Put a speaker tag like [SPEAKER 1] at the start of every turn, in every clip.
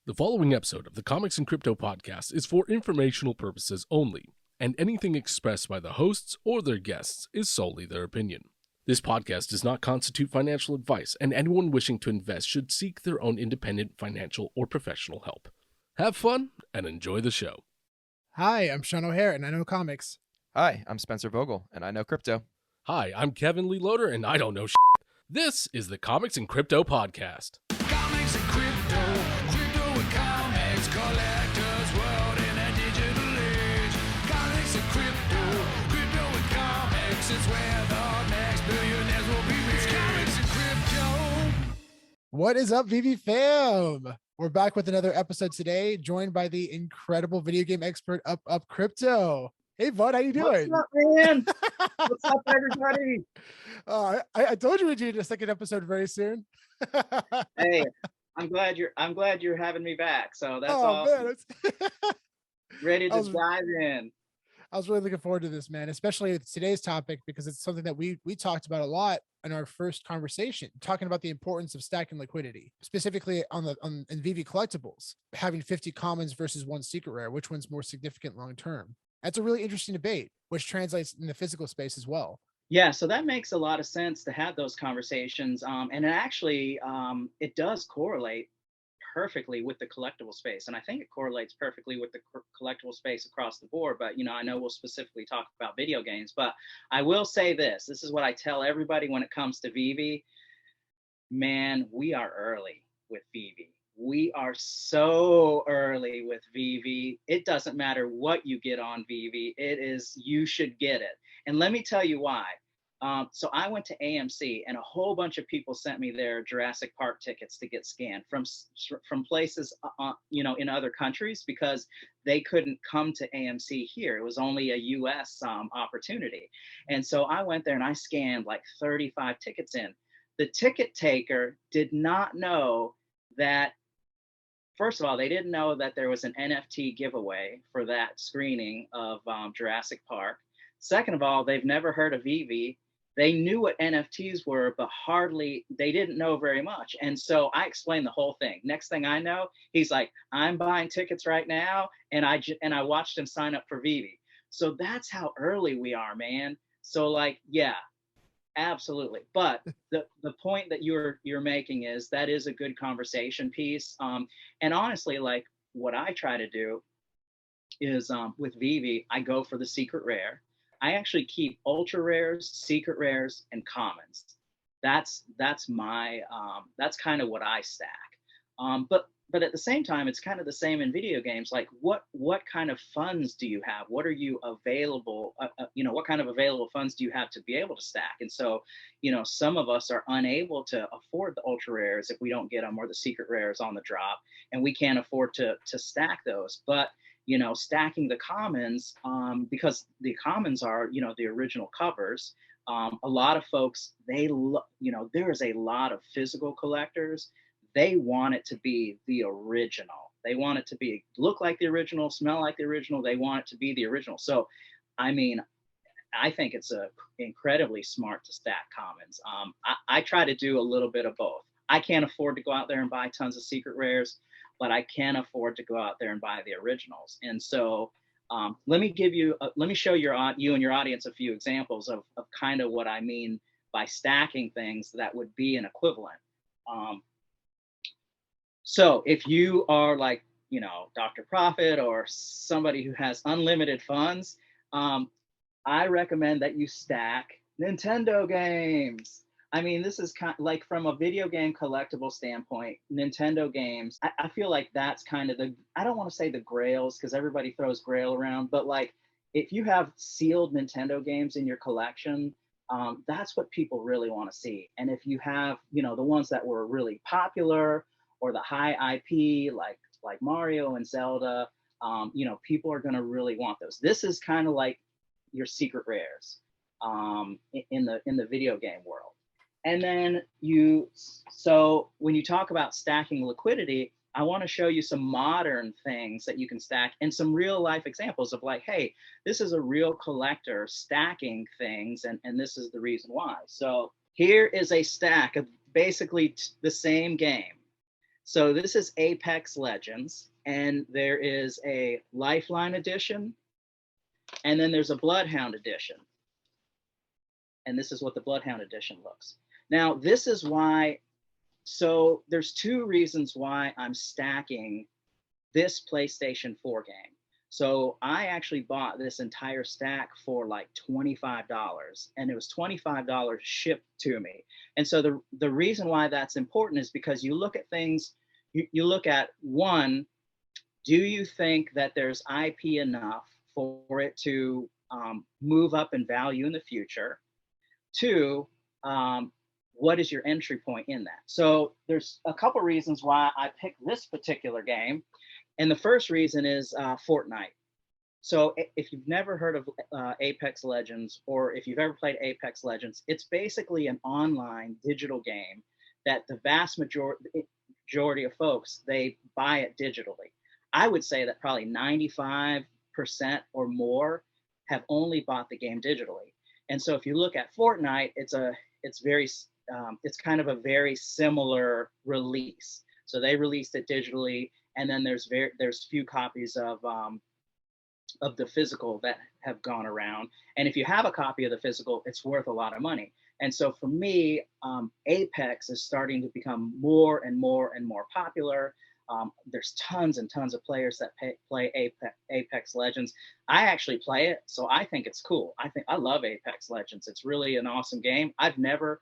[SPEAKER 1] The following episode of the Comics and Crypto podcast is for informational purposes only, and anything expressed by the hosts or their guests is solely their opinion. This podcast does not constitute financial advice, and anyone wishing to invest should seek their own independent financial or professional help. Have fun and enjoy the show.
[SPEAKER 2] Hi, I'm Sean O'Hare, and I know comics.
[SPEAKER 3] Hi, I'm Spencer Vogel, and I know crypto.
[SPEAKER 1] Hi, I'm Kevin Lee Loader, and I don't know shit. This is the Comics and Crypto podcast.
[SPEAKER 4] Comics and crypto, crypto and comics, collectors world in a digital age. Comics and crypto, crypto and comics, it's where the next billionaires will be made. It's comics and crypto.
[SPEAKER 2] What is up, VeVe fam? We're back with another episode today, joined by the incredible video game expert UpUpCrypto. Hey, bud, how you doing?
[SPEAKER 5] What's up, man? What's up, everybody?
[SPEAKER 2] I told you we'd do a second episode very soon.
[SPEAKER 5] Hey, I'm glad you're having me back. So that's
[SPEAKER 2] awesome.
[SPEAKER 5] Man, ready to dive in.
[SPEAKER 2] I was really looking forward to this, man, especially with today's topic, because it's something that we talked about a lot in our first conversation, talking about the importance of stacking liquidity, specifically in VeVe Collectibles, having 50 commons versus one secret rare, which one's more significant long term. That's a really interesting debate, which translates in the physical space as well.
[SPEAKER 5] Yeah, so that makes a lot of sense to have those conversations. And it does correlate perfectly with the collectible space. And I think it correlates perfectly with the collectible space across the board. But, I know we'll specifically talk about video games. But I will say this is what I tell everybody when it comes to VeVe. Man, we are early with VeVe. We are so early with VeVe. It doesn't matter what you get on VeVe. You should get it. And let me tell you why. So I went to AMC, and a whole bunch of people sent me their Jurassic Park tickets to get scanned from places, in other countries, because they couldn't come to AMC here. It was only a US opportunity. And so I went there and I scanned like 35 tickets in. The ticket taker did not know that. First of all, they didn't know that there was an NFT giveaway for that screening of Jurassic Park. Second of all, they've never heard of VeVe. They knew what NFTs were, but they didn't know very much. And so I explained the whole thing. Next thing I know, he's like, I'm buying tickets right now. And I watched him sign up for VeVe. So that's how early we are, man. So yeah. Absolutely. But the point that you're making is that is a good conversation piece. And honestly, what I try to do is with VeVe, I go for the secret rare. I actually keep ultra rares, secret rares, and commons. That's my that's kind of what I stack. But at the same time, it's kind of the same in video games. Like what kind of funds do you have? What are you available? What kind of available funds do you have to be able to stack? And so, some of us are unable to afford the ultra rares if we don't get them, or the secret rares on the drop, and we can't afford to stack those. But stacking the commons, because the commons are the original covers. A lot of folks, there is a lot of physical collectors. They want it to be the original. They want it to look like the original, smell like the original. They want it to be the original. So, I think it's incredibly smart to stack commons. I try to do a little bit of both. I can't afford to go out there and buy tons of secret rares, but I can afford to go out there and buy the originals. And so, let me show you and your audience a few examples of kind of what I mean by stacking things that would be an equivalent. So if you are like, Dr. Profit or somebody who has unlimited funds, I recommend that you stack Nintendo games. This is kind of like, from a video game collectible standpoint, Nintendo games, I feel like that's kind of I don't want to say the grails, because everybody throws grail around, but if you have sealed Nintendo games in your collection, that's what people really want to see. And if you have, the ones that were really popular, or the high IP, like Mario and Zelda, people are going to really want those. This is kind of like your secret rares in the video game world. And then so when you talk about stacking liquidity, I want to show you some modern things that you can stack, and some real life examples of hey, this is a real collector stacking things, and this is the reason why. So here is a stack of basically the same game. So this is Apex Legends, and there is a Lifeline edition, and then there's a Bloodhound edition. And this is what the Bloodhound edition looks. Now, this is why, so there's two reasons why I'm stacking this PlayStation 4 game. So I actually bought this entire stack for like $25, and it was $25 shipped to me. And so the reason why that's important is because you look at things, you look at, one, do you think that there's IP enough for it to move up in value in the future? Two, what is your entry point in that? So there's a couple reasons why I picked this particular game. And the first reason is Fortnite. So if you've never heard of Apex Legends, or if you've ever played Apex Legends, it's basically an online digital game that the vast majority of folks, they buy it digitally. I would say that probably 95% or more have only bought the game digitally. And so if you look at Fortnite, it's kind of a very similar release. So they released it digitally, and then there's few copies of the physical that have gone around. And if you have a copy of the physical, it's worth a lot of money. And so for me, Apex is starting to become more and more and more popular. There's tons and tons of players that play Apex Legends. I actually play it, so I think it's cool. I love Apex Legends. It's really an awesome game. I never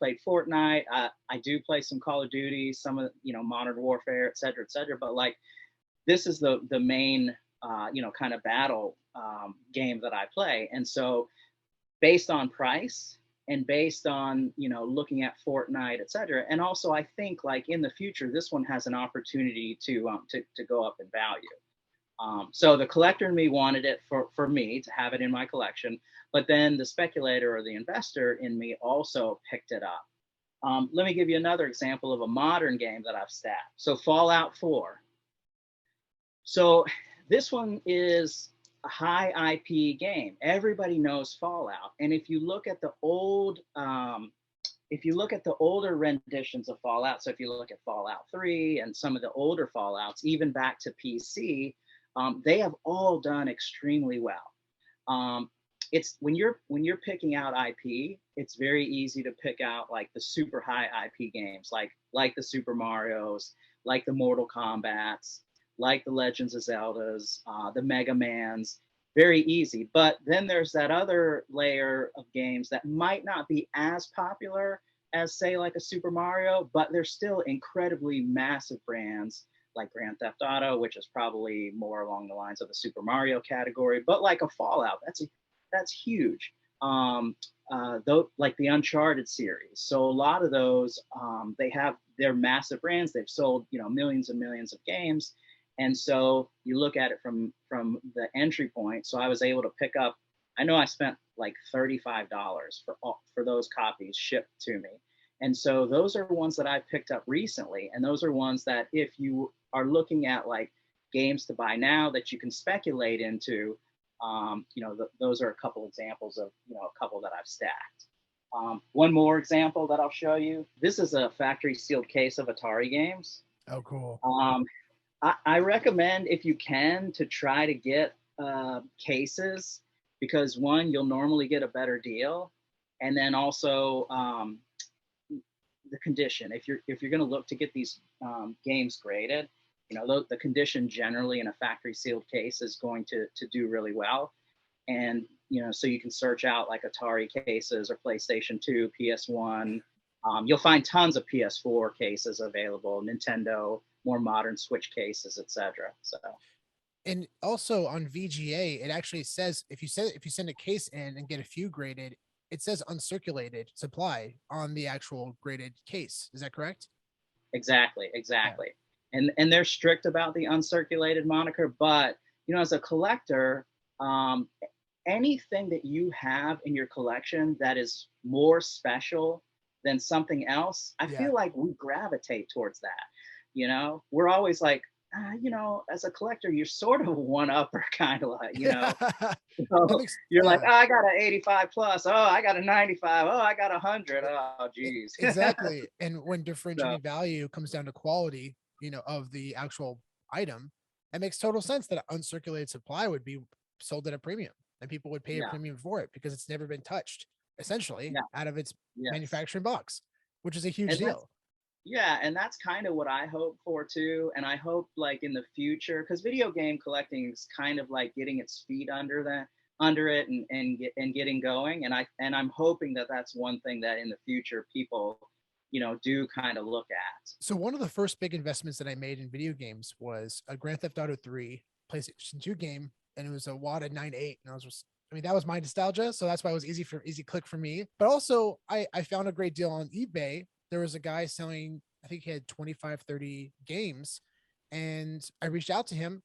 [SPEAKER 5] played Fortnite. I do play some Call of Duty, some of Modern Warfare, et cetera, but like this is the main kind of battle game that I play. And so based on price and based on looking at Fortnite, et cetera, and also I think like in the future this one has an opportunity to go up in value. So the collector in me wanted it for me to have it in my collection, but then the speculator or the investor in me also picked it up. Let me give you another example of a modern game that I've stacked. So Fallout 4. So this one is a high IP game. Everybody knows Fallout. And if you look at the older renditions of Fallout, so if you look at Fallout 3 and some of the older Fallouts, even back to PC, they have all done extremely well. It's when you're picking out IP, it's very easy to pick out like the super high IP games, like the Super Marios, like the Mortal Kombats, like the Legends of Zeldas, the Mega Mans, very easy. But then there's that other layer of games that might not be as popular as, say, like a Super Mario, but they're still incredibly massive brands, like Grand Theft Auto, which is probably more along the lines of the Super Mario category, but like a Fallout, that's huge. Though, like the Uncharted series. So a lot of those, they're massive brands. They've sold, millions and millions of games. And so you look at it from the entry point. So I was able to pick up, I know I spent like $35 for those copies shipped to me. And so those are ones that I picked up recently. And those are ones that if you are looking at like games to buy now that you can speculate into, those are a couple examples of, a couple that I've stacked. One more example that I'll show you. This is a factory sealed case of Atari games.
[SPEAKER 2] Oh, cool.
[SPEAKER 5] I recommend, if you can, to try to get cases, because one, you'll normally get a better deal, and then also the condition. If you're going to look to get these games graded, the condition generally in a factory sealed case is going to do really well, and so you can search out like Atari cases or PlayStation 2, PS1. You'll find tons of PS4 cases available, Nintendo, more modern Switch cases, etc. So,
[SPEAKER 2] and also on VGA, it actually says if you send a case in and get a few graded, it says uncirculated supply on the actual graded case. Is that correct?
[SPEAKER 5] Exactly. Yeah. And they're strict about the uncirculated moniker, but as a collector, anything that you have in your collection that is more special than something else, I feel like we gravitate towards that. We're always like, as a collector, you're sort of a one-upper, kind of like, you're like, oh, I got an 85 plus. Oh, I got a 95. Oh, I got 100. Oh, geez.
[SPEAKER 2] Exactly. And when differentiating value comes down to quality, of the actual item, it makes total sense that an uncirculated supply would be sold at a premium and people would pay a
[SPEAKER 5] Yeah.
[SPEAKER 2] premium for it because it's never been touched essentially
[SPEAKER 5] Yeah.
[SPEAKER 2] out of its
[SPEAKER 5] Yes.
[SPEAKER 2] manufacturing box, which is a huge
[SPEAKER 5] And
[SPEAKER 2] deal.
[SPEAKER 5] yeah, and that's kind of what I hope for too. And I hope like in the future, because video game collecting is kind of like getting its feet under it and getting going. And I'm hoping that that's one thing that in the future people, do kind of look at.
[SPEAKER 2] So one of the first big investments that I made in video games was a Grand Theft Auto 3 PlayStation 2 game, and it was a WADA 9.8, and that was my nostalgia, so that's why it was easy click for me. But also I found a great deal on eBay. There was a guy selling, I think he had 25, 30 games, and I reached out to him.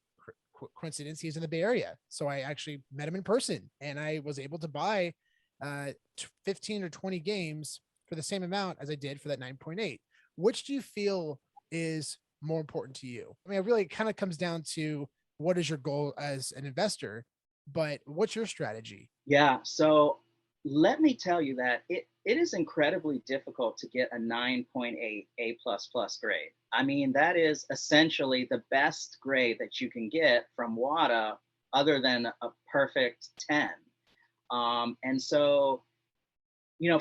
[SPEAKER 2] Coincidence, he's in the Bay Area, so I actually met him in person, and I was able to buy 15 or 20 games for the same amount as I did for that 9.8. Which do you feel is more important to you? I mean, it really kind of comes down to what is your goal as an investor, but what's your strategy?
[SPEAKER 5] Yeah, so let me tell you that it is incredibly difficult to get a 9.8 A++ grade. I mean, that is essentially the best grade that you can get from WADA other than a perfect 10. And so,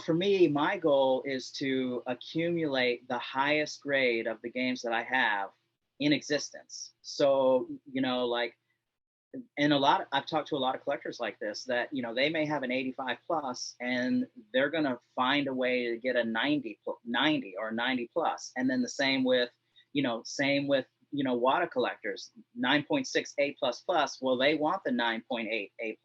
[SPEAKER 5] for me, my goal is to accumulate the highest grade of the games that I have in existence. So, like, and I've talked to a lot of collectors like this that, they may have an 85 plus and they're going to find a way to get a 90 or 90 plus. And then the same with WADA collectors, 9.6 A++. Well, they want the 9.8 A++.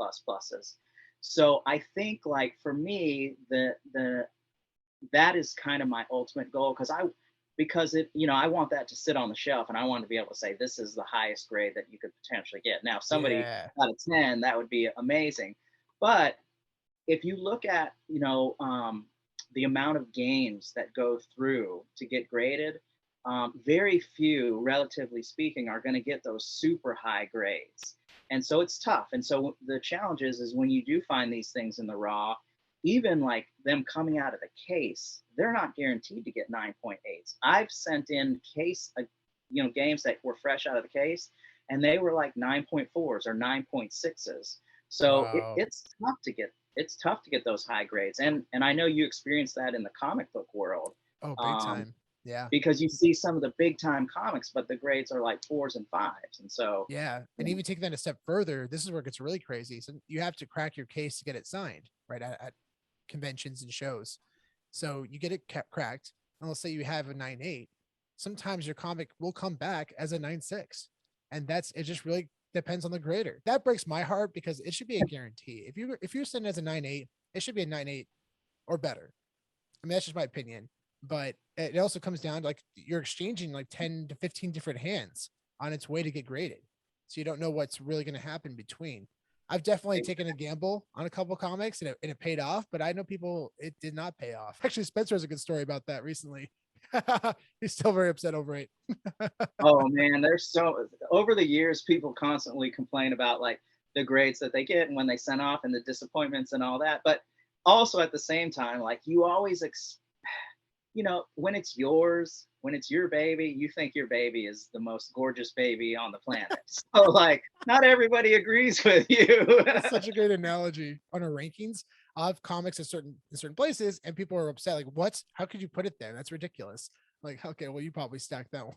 [SPEAKER 5] So I think like for me, that is kind of my ultimate goal because I want that to sit on the shelf and I want to be able to say, this is the highest grade that you could potentially get. Now, if somebody got a 10, that would be amazing. But if you look at, the amount of games that go through to get graded, very few, relatively speaking, are going to get those super high grades. And so it's tough. And so the challenge is when you do find these things in the raw, even like them coming out of the case, they're not guaranteed to get 9.8s. I've sent in games that were fresh out of the case, and they were like 9.4s or 9.6s. So
[SPEAKER 2] Wow.
[SPEAKER 5] it's tough to get those high grades. And I know you experienced that in the comic book world.
[SPEAKER 2] Oh, big time. Yeah.
[SPEAKER 5] Because you see some of the big time comics, but the grades are like 4s and 5s. And so,
[SPEAKER 2] yeah. And even taking that a step further, this is where it gets really crazy. So you have to crack your case to get it signed, right? At conventions and shows. So you get it cracked. And let's say you have a 9.8. Sometimes your comic will come back as a 9.6. And it just really depends on the grader. That breaks my heart because it should be a guarantee. If you're sending as a 9.8, it should be a 9.8 or better. I mean, that's just my opinion. But it also comes down to like you're exchanging like 10 to 15 different hands on its way to get graded. So you don't know what's really going to happen between. I've definitely taken a gamble on a couple of comics and it paid off, but I know people, it did not pay off. Actually, Spencer has a good story about that recently. He's still very upset over it.
[SPEAKER 5] Oh man, over the years, people constantly complain about like the grades that they get and when they send off and the disappointments and all that. But also at the same time, like you always when it's yours, when it's your baby, you think your baby is the most gorgeous baby on the planet. So like not everybody agrees with you.
[SPEAKER 2] That's such a great analogy. On our rankings of comics in certain places, and people are upset, like, what? How could you put it there? That's ridiculous. Like, okay, well, you probably stacked that one.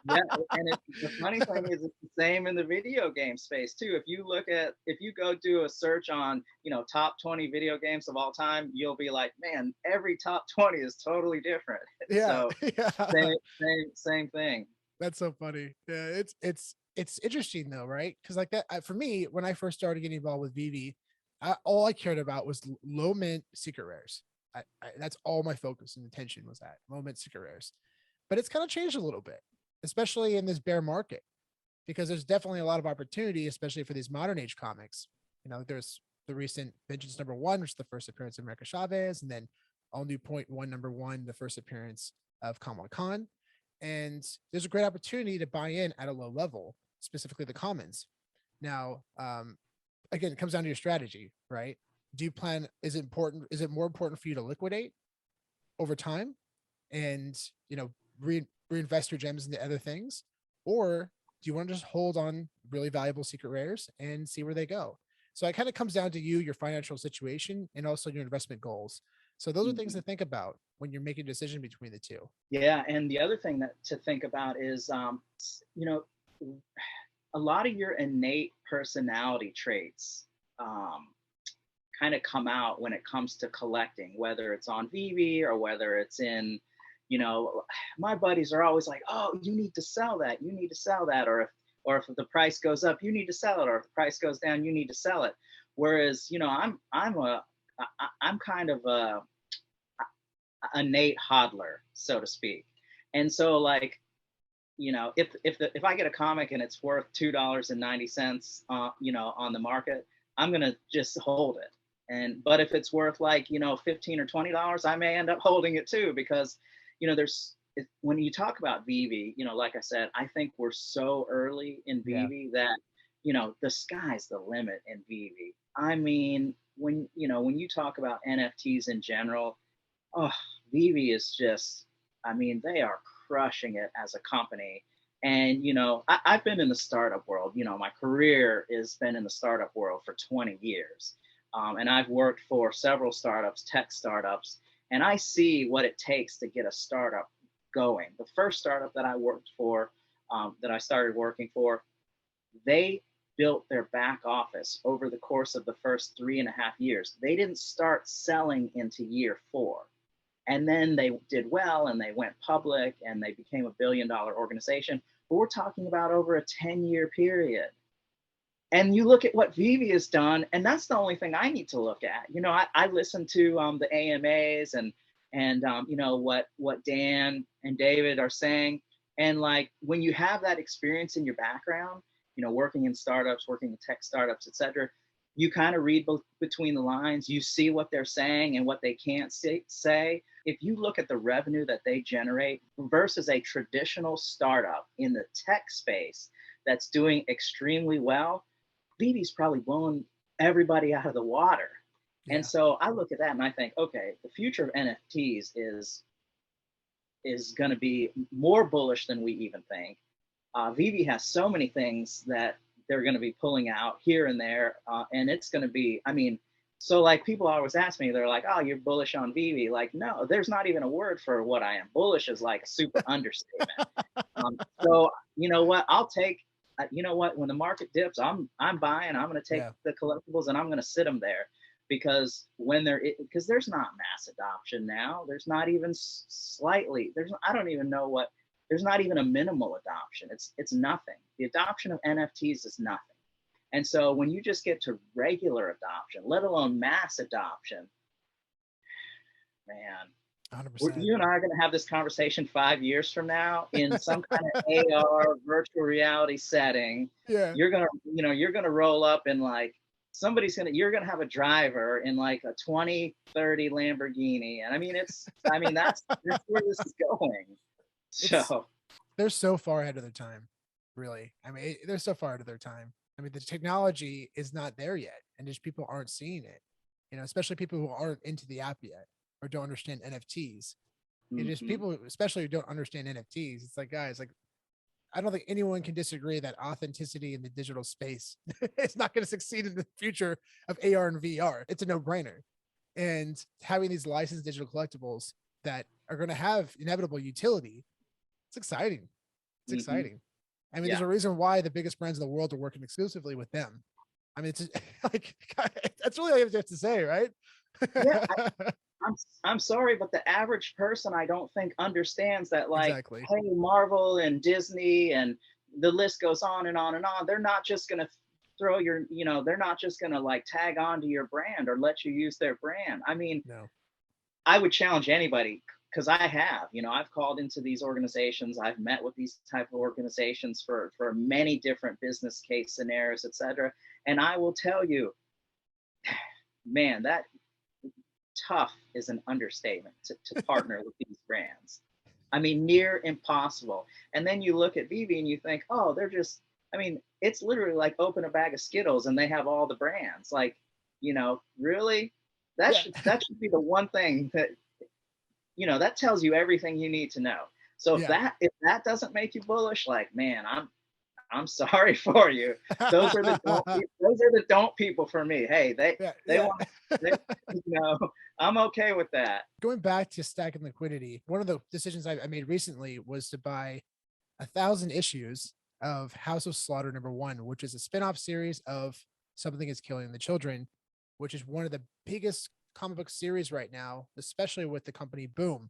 [SPEAKER 5] Yeah, and the funny thing is it's the same in the video game space too. If you go do a search on, top 20 video games of all time, you'll be like, man, every top 20 is totally different.
[SPEAKER 2] Yeah.
[SPEAKER 5] So same thing.
[SPEAKER 2] That's so funny. Yeah, it's interesting though, right? Because like that for me, when I first started getting involved with VeVe, all I cared about was low mint secret rares. That's all my focus and attention was at low mint secret rares. But it's kind of changed a little bit, especially in this bear market, because there's definitely a lot of opportunity, especially for these modern age comics. There's the recent Vengeance #1, which is the first appearance of America Chavez, and then all new Point One #1, the first appearance of Kamala Khan. And there's a great opportunity to buy in at a low level, specifically the commons. Now, again, it comes down to your strategy, right? Do you plan, is it more important for you to liquidate over time and, reinvest your gems into other things, or do you want to just hold on really valuable secret rares and see where they go? So it kind of comes down to you, your financial situation, and also your investment goals. So those are things
[SPEAKER 5] Mhm.
[SPEAKER 2] to think about when you're making a decision between the two.
[SPEAKER 5] Yeah, and the other thing that to think about is, you know, a lot of your innate personality traits um, kind of come out when it comes to collecting, whether it's on VeVe or whether it's in, my buddies are always like, "Oh, you need to sell that. You need to sell that," or if the price goes up, you need to sell it, or if the price goes down, you need to sell it. Whereas, I'm kind of a Nate hodler, so to speak. And so, like, if I get a comic and it's worth $2.90, on the market, I'm gonna just hold it. But if it's worth, like, $15 or $20, I may end up holding it too, because when you talk about VeVe, like I said, I think we're so early in
[SPEAKER 2] Yeah.
[SPEAKER 5] VeVe that the sky's the limit in VeVe. I mean, when you talk about NFTs in general, oh, VeVe is just, I mean, they are crushing it as a company. And, I've been in the startup world. My career has been in the startup world for 20 years. And I've worked for several startups, tech startups, and I see what it takes to get a startup going. The first startup that I worked for, that I started working for, they built their back office over the course of the first 3.5 years. They didn't start selling into year 4. And then they did well and they went public and they became $1 billion organization. But we're talking about over a 10-year period. And you look at what VeVe has done, and that's the only thing I need to look at. I listen to the AMAs and what Dan and David are saying. And, like, when you have that experience in your background, working in startups, working in tech startups, et cetera, you kind of read between the lines. You see what they're saying and what they can't say. If you look at the revenue that they generate versus a traditional startup in the tech space that's doing extremely well, VeVe's probably blowing everybody out of the water.
[SPEAKER 2] Yeah.
[SPEAKER 5] And so I look at that and I think, okay, the future of NFTs is going to be more bullish than we even think. VeVe has so many things that they're going to be pulling out here and there, and it's going to be, I mean, so, like, people always ask me, they're like, "Oh, you're bullish on VeVe." Like, no, there's not even a word for what I am. Bullish is like a super understatement. So you know what? I'll take. When the market dips, I'm buying. I'm going to take the collectibles and I'm going to sit them there, because because there's not mass adoption now. There's not even slightly. I don't even know what. There's not even a minimal adoption. It's nothing. The adoption of NFTs is nothing. And so when you just get to regular adoption, let alone mass adoption, man,
[SPEAKER 2] 100%.
[SPEAKER 5] you and I are going to have this conversation 5 years from now in some kind of AR virtual reality setting.
[SPEAKER 2] Yeah.
[SPEAKER 5] You're going to roll up in, like, you're going to have a driver in, like, a 2030 Lamborghini. And I mean, that's where this is going. So
[SPEAKER 2] they're so far ahead of their time, really. I mean, they're so far ahead of their time. I mean, the technology is not there yet, and just people aren't seeing it. Especially people who aren't into the app yet or don't understand NFTs. It is people, especially who don't understand NFTs. It's like, guys, like, I don't think anyone can disagree that authenticity in the digital space is not going to succeed in the future of AR and VR. It's a no-brainer. And having these licensed digital collectibles that are going to have inevitable utility, it's exciting. It's exciting. I mean, there's a reason why the biggest brands in the world are working exclusively with them. I mean, it's like, that's really all you have to say, right?
[SPEAKER 5] Yeah, I'm sorry, but the average person, I don't think, understands that, like,
[SPEAKER 2] Exactly.
[SPEAKER 5] Hey, Marvel and Disney and the list goes on and on and on. They're not just going to throw they're not just going to, like, tag on to your brand or let you use their brand. I mean,
[SPEAKER 2] No.
[SPEAKER 5] I would challenge anybody, because I have, I've called into these organizations. I've met with these type of organizations for many different business case scenarios, et cetera. And I will tell you, man, that tough is an understatement to partner with these brands. I mean, near impossible. And then you look at VeVe and you think, oh, it's literally like open a bag of Skittles and they have all the brands. Like, really? That should be the one thing that, that tells you everything you need to know. So
[SPEAKER 2] Yeah.
[SPEAKER 5] if that doesn't make you bullish, like, man, I'm sorry for you. Those are the don't people for me. Hey,
[SPEAKER 2] Yeah.
[SPEAKER 5] they
[SPEAKER 2] Yeah.
[SPEAKER 5] want they, I'm okay with that.
[SPEAKER 2] Going back to stacking liquidity, one of the decisions I made recently was to buy 1,000 issues of House of Slaughter #1, which is a spin-off series of Something is Killing the Children, which is one of the biggest comic book series right now, especially with the company Boom,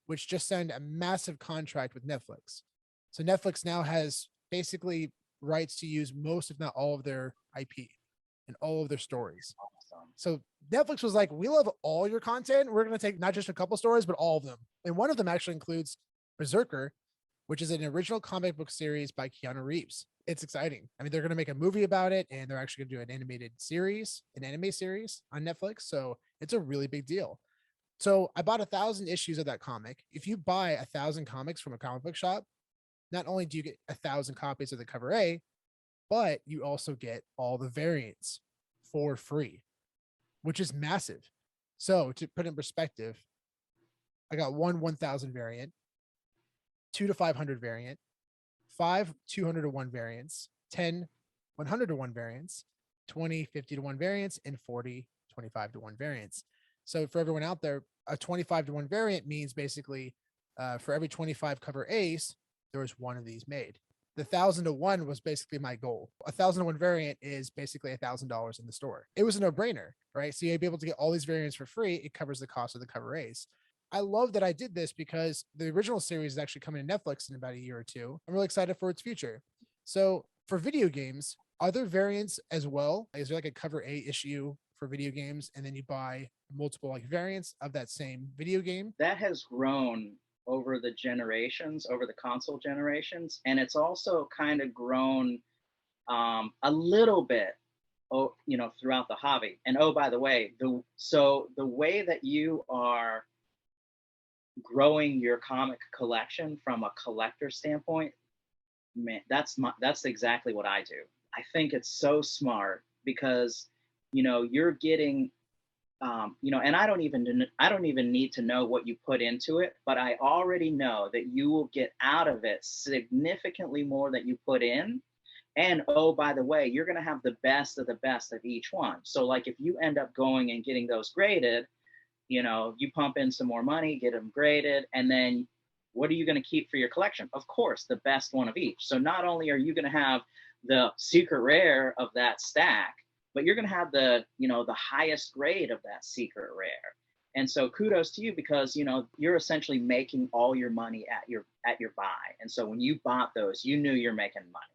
[SPEAKER 2] which just signed a massive contract with Netflix. So Netflix now has basically rights to use most, if not all, of their IP and all of their stories.
[SPEAKER 5] Awesome.
[SPEAKER 2] So Netflix was like, we love all your content. We're going to take not just a couple stories, but all of them. And one of them actually includes Berserker, which is an original comic book series by Keanu Reeves. It's exciting. I mean, they're going to make a movie about it, and they're actually going to do an animated series, an anime series on Netflix. So it's a really big deal. So I bought 1,000 issues of that comic. If you buy 1,000 comics from a comic book shop, not only do you get 1,000 copies of the cover A, but you also get all the variants for free, which is massive. So to put in perspective, I got 1,000 variant, 2 to 500 variant, 5 200 to 1 variants, 10 100 to 1 variants, 20 50 to 1 variants, and 40 25 to 1 variants. So for everyone out there, a 25 to 1 variant means basically for every 25 cover A's, there was one of these made. The 1,000 to 1 was basically my goal. 1,000 to 1 variant is basically $1,000 in the store. It was a no-brainer, right? So you'd be able to get all these variants for free. It covers the cost of the cover A's. I love that I did this because the original series is actually coming to Netflix in about a year or two. I'm really excited for its future. So for video games, are there variants as well? Is there like a cover A issue for video games, and then you buy multiple like variants of that same video game?
[SPEAKER 5] That has grown over the generations, over the console generations, and it's also kind of grown a little bit, throughout the hobby. And oh, by the way, the way that you are growing your comic collection from a collector standpoint, man, that's exactly what I do. I think it's so smart because you're getting and I don't even need to know what you put into it, but I already know that you will get out of it significantly more than you put in. And oh, by the way, you're going to have the best of each one. So like if you end up going and getting those graded, you pump in some more money, get them graded, and then what are you going to keep for your collection? Of course, the best one of each. So not only are you going to have the secret rare of that stack, but you're going to have the highest grade of that secret rare. And so kudos to you because you're essentially making all your money at your buy. And so when you bought those, you knew you're making money.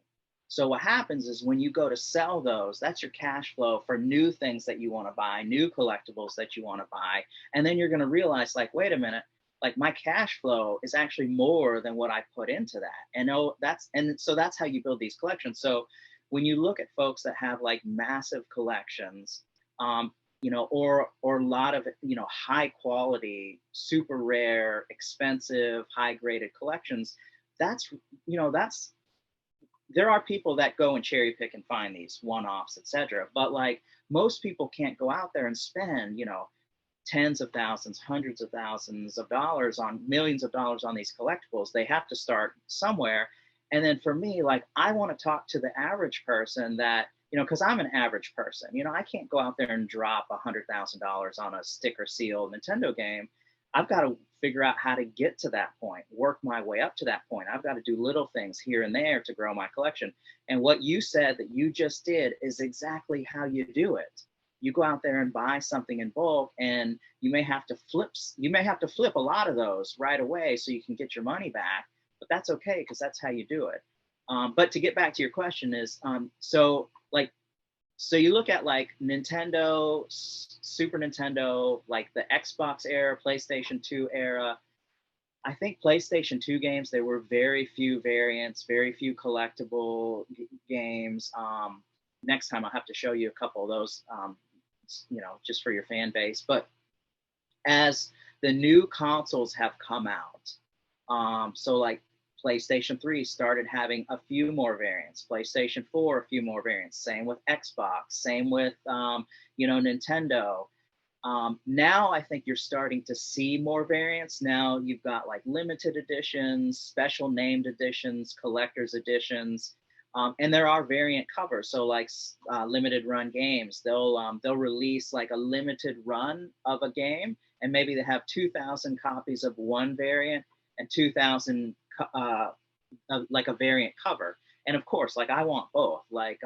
[SPEAKER 5] So what happens is when you go to sell those, that's your cash flow for new things that you want to buy, new collectibles that you want to buy. And then you're going to realize, like, wait a minute, like my cash flow is actually more than what I put into that. And so that's how you build these collections. So when you look at folks that have like massive collections, or a lot of high quality, super rare, expensive, high graded collections, there are people that go and cherry pick and find these one-offs, etc. But like most people can't go out there and spend, tens of thousands, hundreds of thousands of dollars on millions of dollars on these collectibles. They have to start somewhere. And then for me, like I want to talk to the average person that, because I'm an average person, I can't go out there and drop $100,000 on a sticker seal Nintendo game. I've got to figure out how to get to that point, work my way up to that point. I've got to do little things here and there to grow my collection. And what you said that you just did is exactly how you do it. You go out there and buy something in bulk, and you may have to flip a lot of those right away so you can get your money back, but that's okay because that's how you do it. But to get back to your question is, so you look at like Nintendo, Super Nintendo, like the Xbox era, PlayStation 2 era. I think PlayStation 2 games, there were very few variants, very few collectible games. Next time I'll have to show you a couple of those, just for your fan base. But as the new consoles have come out, so like PlayStation 3 started having a few more variants, PlayStation 4 a few more variants, same with Xbox, same with Nintendo. Now I think you're starting to see more variants. Now you've got like limited editions, special named editions, collector's editions, and there are variant covers. So like limited run games, they'll release like a limited run of a game, and maybe they have 2,000 copies of one variant and 2,000 like a variant cover. And of course, like I want both. Like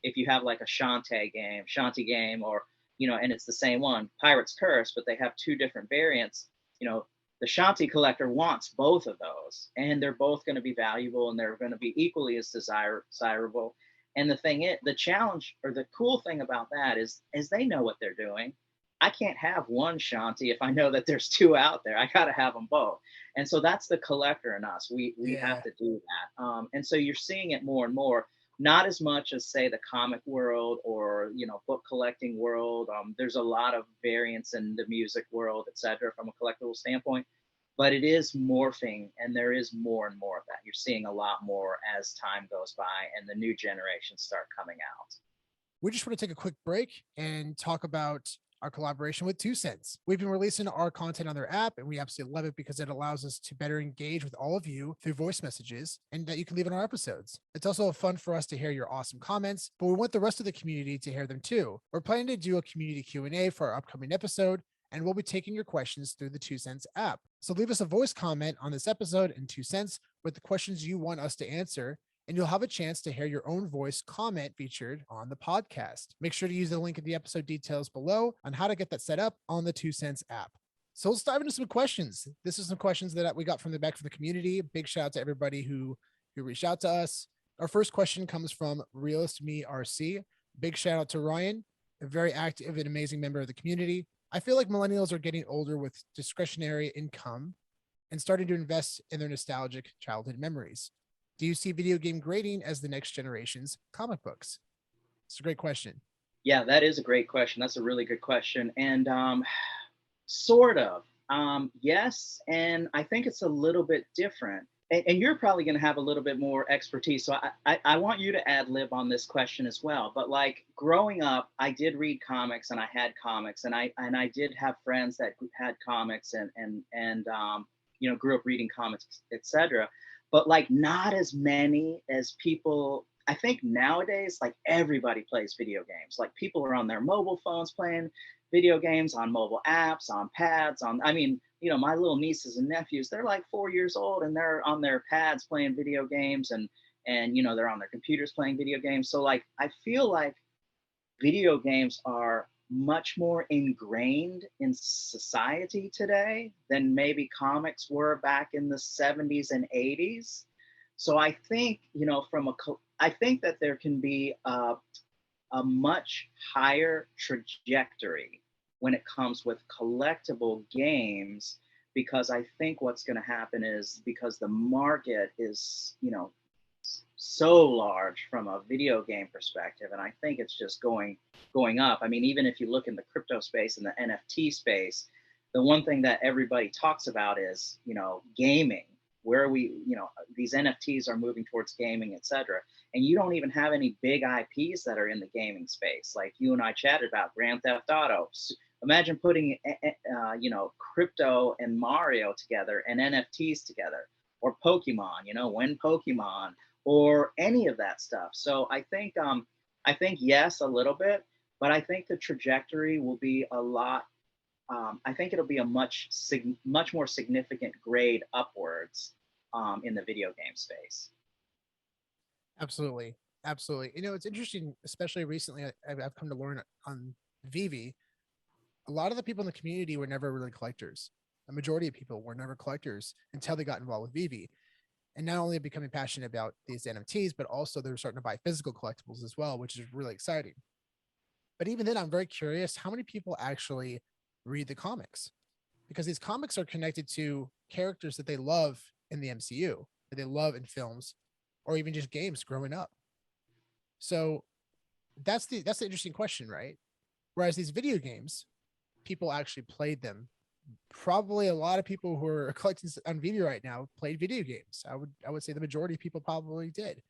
[SPEAKER 5] if you have like a Shanti game, or and it's the same one, Pirate's Curse, but they have two different variants. The Shanti collector wants both of those, and they're both going to be valuable, and they're going to be equally as desirable. And the challenge or the cool thing about that is they know what they're doing. I can't have one Shanti if I know that there's two out there. I got to have them both. And so that's the collector in us. We have to do that. And so you're seeing it more and more. Not as much as say the comic world or book collecting world. There's a lot of variance in the music world, etc., from a collectible standpoint, but it is morphing, and there is more and more of that. You're seeing a lot more as time goes by and the new generations start coming out.
[SPEAKER 2] We just want to take a quick break and talk about our collaboration with 2 Cents. We've been releasing our content on their app, and we absolutely love it because it allows us to better engage with all of you through voice messages and that you can leave in our episodes. It's also fun for us to hear your awesome comments, but we want the rest of the community to hear them too. We're planning to do a community Q&A for our upcoming episode, and we'll be taking your questions through the 2 Cents app. So leave us a voice comment on this episode in 2 Cents with the questions you want us to answer, and you'll have a chance to hear your own voice comment featured on the podcast. Make sure to use the link in the episode details below on how to get that set up on the 2 Cents app. So let's dive into some questions. This is some questions that we got from the community. Big shout out to everybody who reached out to us. Our first question comes from Realist Me RC. Big shout out to Ryan, a very active and amazing member of the community. I feel like millennials are getting older with discretionary income and starting to invest in their nostalgic childhood memories. Do you see video game grading as the next generation's comic books? It's a great question.
[SPEAKER 5] Yeah, that is a great question. That's a really good question. And sort of. Yes. And I think it's a little bit different. And you're probably going to have a little bit more expertise. So I want you to ad lib on this question as well. But like growing up, I did read comics, and I had comics, and I did have friends that had comics and grew up reading comics, etc. But like not as many as people. I think nowadays, like everybody plays video games. Like people are on their mobile phones playing video games, on mobile apps, on pads, my little nieces and nephews, they're like 4 years old, and they're on their pads playing video games, and they're on their computers playing video games. So like I feel like video games are much more ingrained in society today than maybe comics were back in the 70s and 80s. So I think, I think that there can be a much higher trajectory when it comes with collectible games, because I think what's going to happen is, because the market is, so large from a video game perspective, and I think it's just going up. I mean, even if you look in the crypto space and the NFT space, the one thing that everybody talks about is, gaming, where these NFTs are moving towards gaming, etc. And you don't even have any big IPs that are in the gaming space. Like you and I chatted about Grand Theft Auto. Imagine putting, crypto and Mario together and NFTs together, or Pokemon, when Pokemon, or any of that stuff. So I think yes, a little bit, but I think the trajectory will be a lot. I think it'll be a much more significant grade upwards in the video game space.
[SPEAKER 2] Absolutely. It's interesting, especially recently, I've come to learn on VeVe, a lot of the people in the community were never really collectors. The majority of people were never collectors until they got involved with VeVe. And not only becoming passionate about these NFTs, but also they're starting to buy physical collectibles as well, which is really exciting. But even then, I'm very curious how many people actually read the comics, because these comics are connected to characters that they love in the MCU, that they love in films, or even just games growing up. So that's the interesting question, right? Whereas these video games, people actually played them. Probably a lot of people who are collecting on VeVe right now played video games. I would say the majority of people probably did,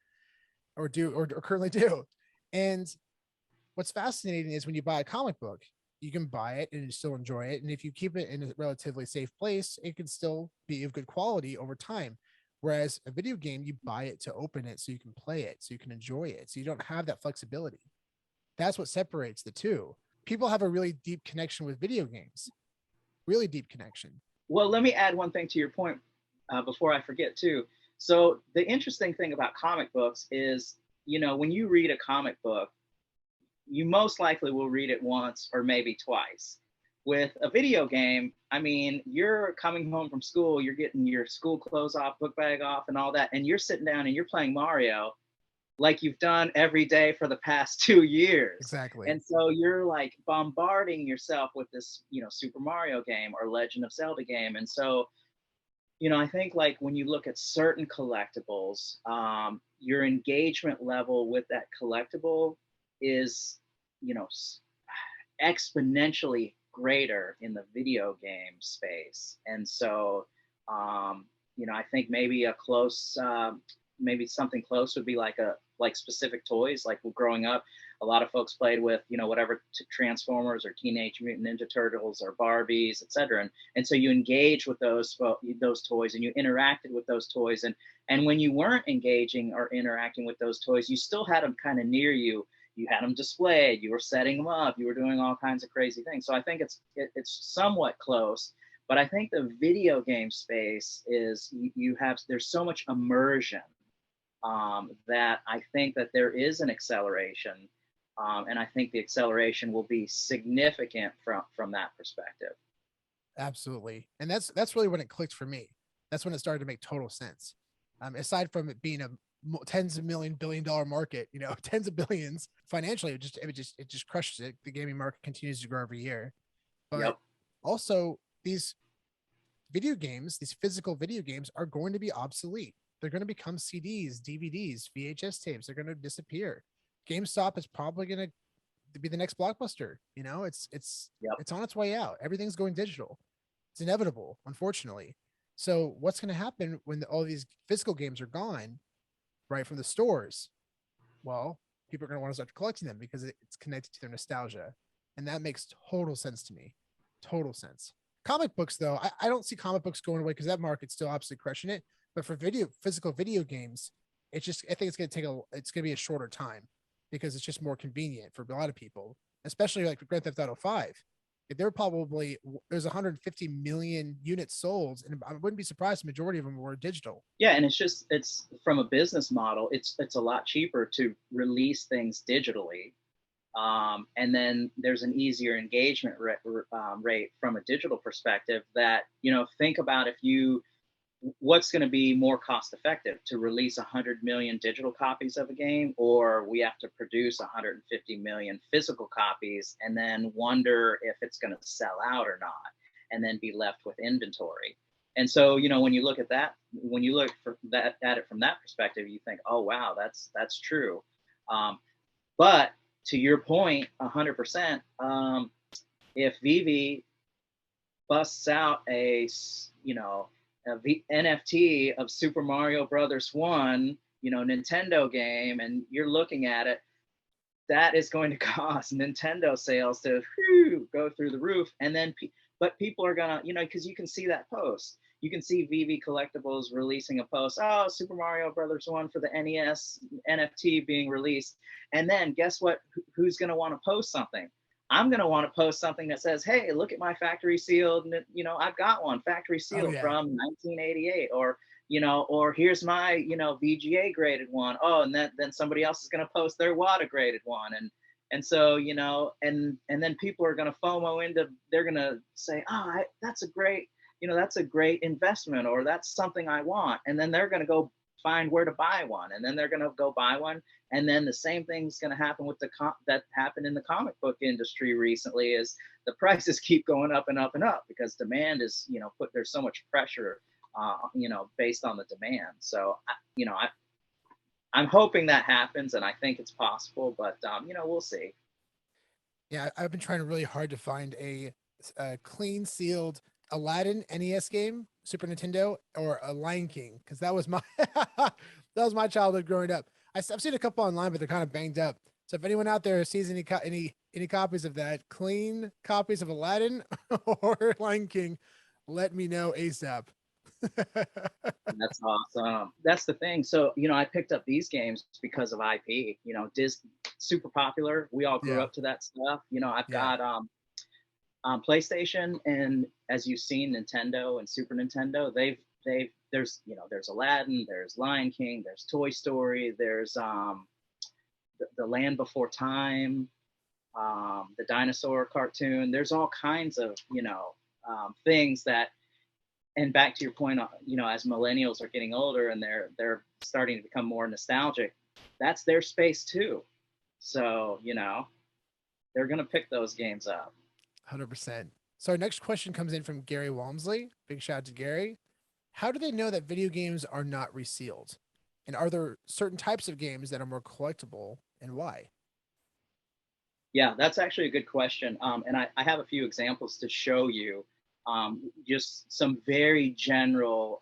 [SPEAKER 2] or currently do. And what's fascinating is when you buy a comic book, you can buy it and still enjoy it. And if you keep it in a relatively safe place, it can still be of good quality over time. Whereas a video game, you buy it to open it so you can play it, so you can enjoy it. So you don't have that flexibility. That's what separates the two. People have a really deep connection with video games, really deep connection.
[SPEAKER 5] Well, let me add one thing to your point before I forget too. So the interesting thing about comic books is, when you read a comic book, you most likely will read it once or maybe twice. With a video game, I mean, you're coming home from school, you're getting your school clothes off, book bag off, and all that, and you're sitting down and you're playing Mario like you've done every day for the past 2 years.
[SPEAKER 2] Exactly.
[SPEAKER 5] And so you're like bombarding yourself with this, Super Mario game or Legend of Zelda game. And so, I think like when you look at certain collectibles, your engagement level with that collectible is, exponentially greater in the video game space. And so, I think maybe a close, maybe something close would be like specific toys. Like growing up, a lot of folks played with, whatever Transformers or Teenage Mutant Ninja Turtles or Barbies, etc. And so you engage with those toys and you interacted with those toys. And when you weren't engaging or interacting with those toys, you still had them kind of near you. You had them displayed, you were setting them up, you were doing all kinds of crazy things. So I think it's somewhat close, but I think the video game space is there's so much immersion that I think that there is an acceleration, and I think the acceleration will be significant from that perspective.
[SPEAKER 2] Absolutely. And that's really when it clicked for me. That's when it started to make total sense. Aside from it being a tens of $1 billion market, tens of billions financially, it just crushes it. The gaming market continues to grow every year, but also these video games, these physical video games are going to be obsolete. They're going to become CDs, DVDs, VHS tapes. They're going to disappear. GameStop is probably going to be the next Blockbuster. It's on its way out. Everything's going digital. It's inevitable, unfortunately. So what's going to happen when all these physical games are gone, right, from the stores? Well, people are going to want to start collecting them because it's connected to their nostalgia. And that makes total sense to me. Total sense. Comic books, though, I don't see comic books going away because that market's still absolutely crushing it. But for physical video games, I think it's going to be a shorter time because it's just more convenient for a lot of people, especially like Grand Theft Auto 5. There's 150 million units sold, and I wouldn't be surprised the majority of them were digital.
[SPEAKER 5] Yeah, and it's from a business model, it's a lot cheaper to release things digitally, and then there's an easier engagement rate from a digital perspective. That think about what's going to be more cost effective, to release 100 million digital copies of a game, or we have to produce 150 million physical copies and then wonder if it's going to sell out or not, and then be left with inventory. And so, when you look at that, when you look at it from that perspective, you think, oh, wow, that's true. But to your point, 100%, if VeVe busts out a NFT of Super Mario Brothers 1, Nintendo game, and you're looking at it, that is going to cause Nintendo sales to go through the roof. And then, but people are gonna, because you can see that post. You can see VeVe Collectibles releasing a post, oh, Super Mario Brothers 1 for the NES NFT being released. And then guess what? Who's gonna want to post something? I'm going to want to post something that says, hey, look at my factory sealed, I've got one factory sealed from 1988, or here's my, VGA graded one. Oh, and then somebody else is going to post their WADA graded one. And so, and then people are going to FOMO into, they're going to say, oh, that's a great investment, or that's something I want. And then they're going to go find where to buy one, and then they're going to go buy one. And then the same thing's going to happen with that happened in the comic book industry recently, is the prices keep going up and up and up because demand is, there's so much pressure, based on the demand. So, I'm hoping that happens, and I think it's possible, but, we'll see.
[SPEAKER 2] Yeah, I've been trying really hard to find a clean sealed Aladdin NES game, Super Nintendo, or a Lion King, because that was my childhood growing up. I've seen a couple online, but they're kind of banged up. So if anyone out there sees any any copies of that, clean copies of Aladdin or Lion King, let me know ASAP.
[SPEAKER 5] That's awesome. That's the thing. So, I picked up these games because of IP. Disney, super popular. We all grew
[SPEAKER 2] Yeah.
[SPEAKER 5] up to that stuff. I've
[SPEAKER 2] Yeah.
[SPEAKER 5] got PlayStation, and as you've seen, Nintendo and Super Nintendo. There's Aladdin, there's Lion King, there's Toy Story, there's the Land Before Time, the dinosaur cartoon. There's all kinds of things that. And back to your point, as millennials are getting older and they're starting to become more nostalgic, that's their space too. So they're gonna pick those games up.
[SPEAKER 2] 100%. So our next question comes in from Gary Walmsley. Big shout out to Gary. How do they know that video games are not resealed? And are there certain types of games that are more collectible, and why?
[SPEAKER 5] Yeah, that's actually a good question. And I have a few examples to show you. Just some very general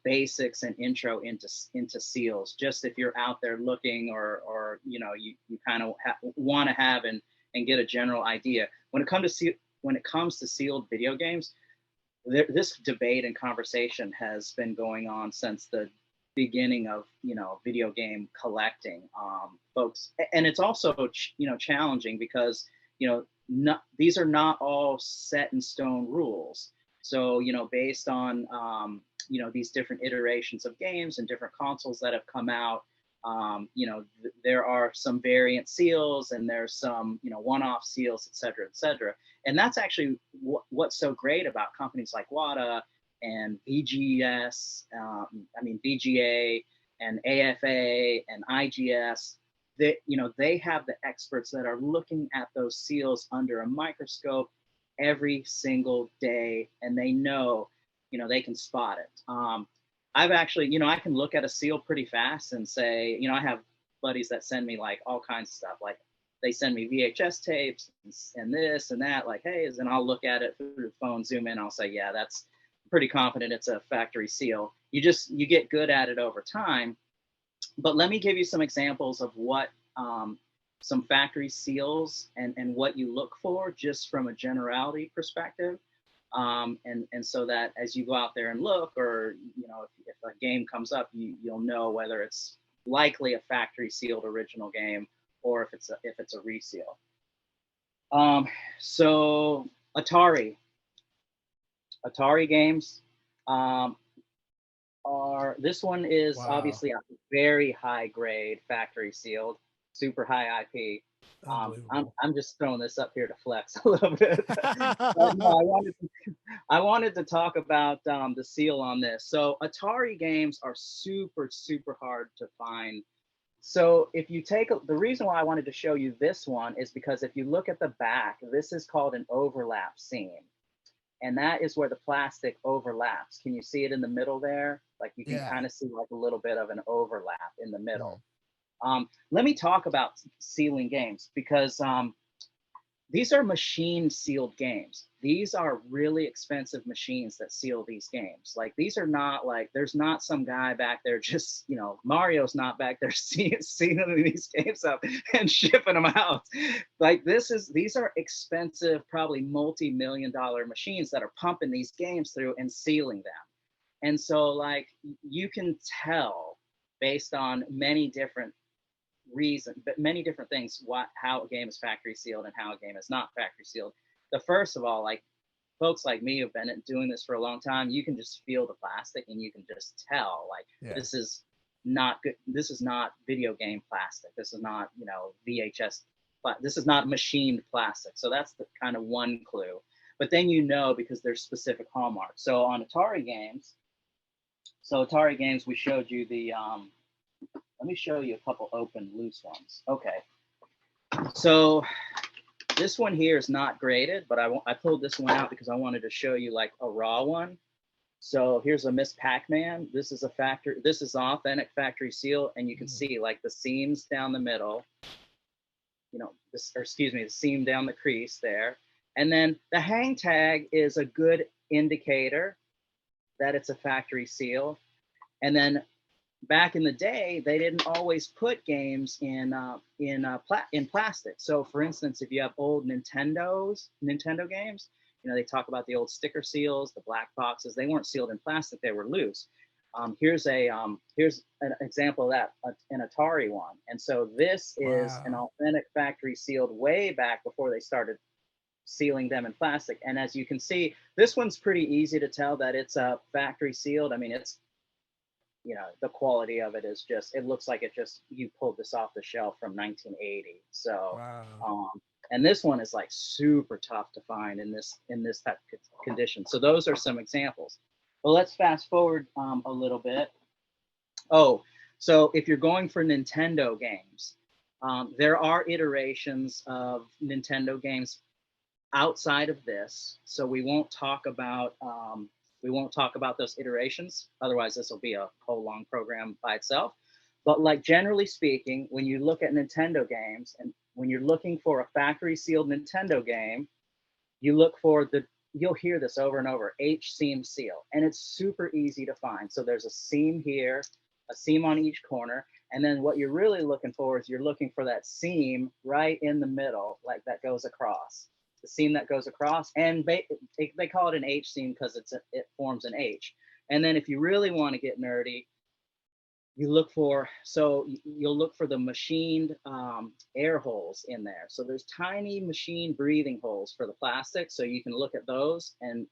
[SPEAKER 5] basics and intro into seals. Just if you're out there looking, or you kind of want to have and get a general idea. When it comes to sealed video games, this debate and conversation has been going on since the beginning of video game collecting, folks. And it's also challenging because these are not all set in stone rules. So based on these different iterations of games and different consoles that have come out, there are some variant seals, and there's some one-off seals, et cetera. And that's actually what's so great about companies like WATA and VGA and AFA and IGS. They have the experts that are looking at those seals under a microscope every single day, and they know they can spot it. I've actually, I can look at a seal pretty fast and say, I have buddies that send me like all kinds of stuff. Like they send me VHS tapes and this and that, like, hey, and I'll look at it through the phone, zoom in, I'll say, yeah, that's pretty confident it's a factory seal. You get good at it over time. But let me give you some examples of what some factory seals and what you look for, just from a generality perspective. And so that as you go out there and look, or if a game comes up, you'll know whether it's likely a factory sealed original game or if it's a reseal. So Atari games this one is obviously a very high grade factory sealed, super high IP. I'm just throwing this up here to flex a little bit. No, I wanted to talk about the seal on this. So Atari games are super, super hard to find. So if you the reason why I wanted to show you this one is because if you look at the back, this is called an overlap seam. And that is where the plastic overlaps. Can you see it in the middle there? Like you can kind of see like a little bit of an overlap in the middle. Let me talk about sealing games, because these are machine sealed games. These are really expensive machines that seal these games. Like these are not like, there's not some guy back there just, Mario's not back there sealing these games up and shipping them out. Like these are expensive, probably multi-million-dollar machines that are pumping these games through and sealing them. And so like you can tell based on many different things how a game is factory sealed and how a game is not factory sealed. The first of all, like folks like me who've been doing this for a long time, you can just feel the plastic and you can just tell like this is not good. This is not video game plastic. This is not VHS. But this is not machined plastic. So that's the kind of one clue. But then because there's specific hallmarks. So on Atari games, we showed you the let me show you a couple open loose ones. Okay. So this one here is not graded, but I pulled this one out because I wanted to show you like a raw one. So here's a Miss Pac-Man. This is authentic factory seal, and you can see like the seams down the middle, the seam down the crease there. And then the hang tag is a good indicator that it's a factory seal. And then back in the day, they didn't always put games in plastic. So, for instance, if you have old Nintendo games, you know, they talk about the old sticker seals, the black boxes. They weren't sealed in plastic; they were loose. Here's an example of that, an Atari one. And so this is an
[SPEAKER 2] Wow.
[SPEAKER 5] authentic factory sealed way back before they started sealing them in plastic. And as you can see, this one's pretty easy to tell that it's a factory sealed. I mean, it's, you know, the quality of it is just, it looks like it just, you pulled this off the shelf from 1980. So,
[SPEAKER 2] Wow.
[SPEAKER 5] and this one is like super tough to find in this type of condition. So those are some examples. Well, let's fast forward a little bit. Oh, so if you're going for Nintendo games, there are iterations of Nintendo games outside of this. So we won't talk about those iterations. Otherwise, this will be a whole long program by itself. But like generally speaking, when you look at Nintendo games and when you're looking for a factory sealed Nintendo game, you look for you'll hear this over and over, H seam seal, and it's super easy to find. So there's a seam here, a seam on each corner, and then what you're really looking for is you're looking for that seam right in the middle, like that goes across. The seam that goes across, and they call it an H seam because it forms an H. And then if you really want to get nerdy, you'll look for the machined air holes in there. So there's tiny machine breathing holes for the plastic. So you can look at those, and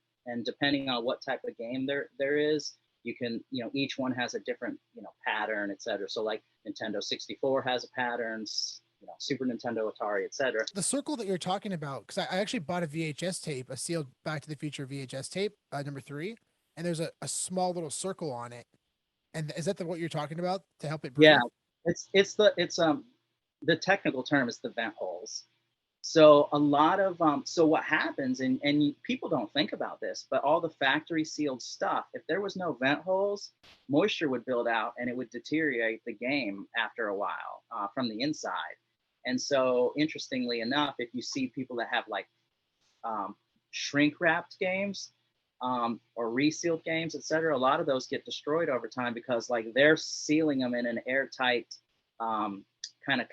[SPEAKER 5] depending on what type of game there is, you can, you know, each one has a different, you know, pattern, etc. So like Nintendo 64 has a pattern, you know, Super Nintendo, Atari, etc.
[SPEAKER 2] The circle that you're talking about, because I actually bought a VHS tape, a sealed Back to the Future VHS tape, number 3, and there's a small little circle on it. And is that what you're talking about to help it breathe?
[SPEAKER 5] Yeah, it's the technical term is the vent holes. So a lot of so what happens, and people don't think about this, but all the factory sealed stuff, if there was no vent holes, moisture would build out and it would deteriorate the game after a while from the inside. And so interestingly enough, if you see people that have like shrink wrapped games or resealed games, etc., a lot of those get destroyed over time because like they're sealing them in an airtight kind of